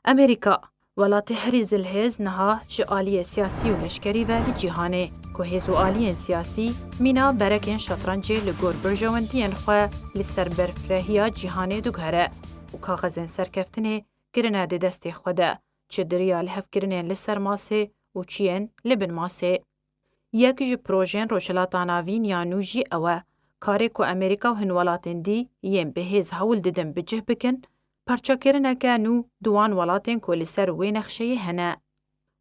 امریکا ولاتی هریز الهز نها جعالی سیاسی و لشکری و لجیهانه که هزو آلیین سیاسی مینا برکن شطرنجی لگور برجواندین خواه لسر برفرهیا جیهانه دوگهره و کاغذین سرکفتنه گرنه ده دست خوده چه دریال هف گرنه لسر ماسه و چین لبن ماسه. یک جی پروژین روشلاتان آوین یا نوجی اوه کاری که امریکا و هنولاتین دی یم به هز هول ددن بجه بکن پرچاکرنه که نو دوان ولاتین که لسر وی نخشه هنه.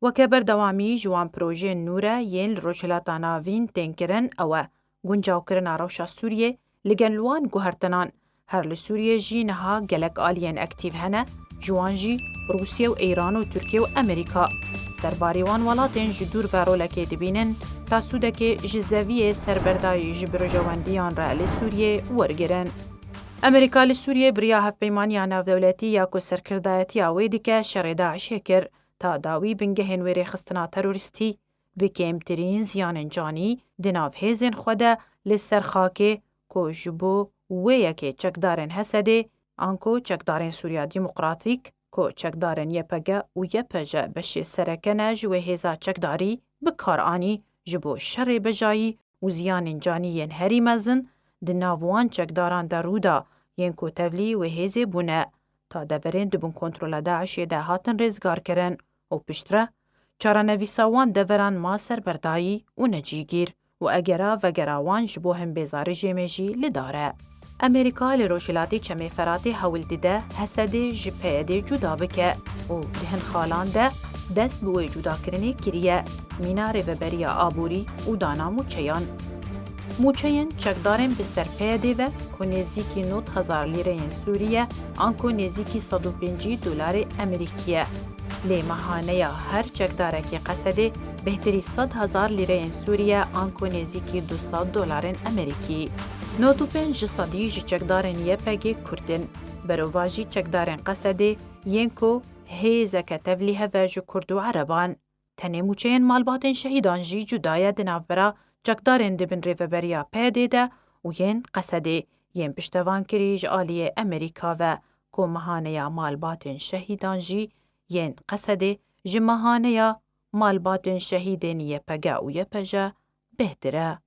وکه بردوامی جوان پروژه نوره ین روشلاتان آوین تنکرن اوه گنجاو کرن روشا سوریه لگن لوان گوهرتنان هر لسوریه جی نها گلک آلین اکتیو هنه جوان جی روسیه و ایران و ترکیه و امریکا. سرباریوان ولاتین جدور و رولکه دبینن تا سودک جزویه سربردای جبرجواندیان را لسوریه ورگرن. امریکا لسوریه بریا هف پیمانی ناو دولتی یا که سرکردایتی آویدی که شر داعش هکر تا داوی بنگه هنویر خستنا تروریستی بکیمترین زیان جانی دناو هیزن خوده لسر خاکه که جبو ویه چکدارن حسده آنکو چکدارن سوریا دیمقراطیک که چکدارن یپگه و یپجه بشه سرکنه جوه هیزا چکداری بکار آنی جبو شر بجایی و زیان جانی ین هری مزن دناوان چکداران در رودا ین کو تولی و هیزه بونه تا دورین دبون کنترول داعش ده هاتن رزگار کرن و پشتره چارانویساوان دوران ما سربردایی و نجیگیر و اگرا و گراوان جبو هم بیزار جیمجی لداره. امریکا لروشلاتی چمی فراتی حول دیده حسده جپیده جدا بکه و دهن خالان ده دست بوی جدا کرنی کریه میناره و بریا آبوری و دانا موچیان. موچین چکدارن به سرپیده و که نزیکی 9000 لیره سوریه آنکو نزیکی 150 دلار امریکیه. لی ماهانه یا هر چکداره که قصده بهتری 100,000 لیره سوریه آنکو نزیکی 200 دلار امریکی. 95% چکدارن یه پگی کردن برواجی چکدارن قصده ینکو هیزک تولیه و جو کردو عربان. تنه موچین مالباتن شهیدان جی جدای دنابرا چکدارن دبن ریوبریا پیده ده و ین قصده ین پشتوان کریج آلی امریکا و که مهانه یا مالباتن شهیدان جی ین قصده جمهانه یا مالباتن شهیدن یه پگه و یه پجه بهتره.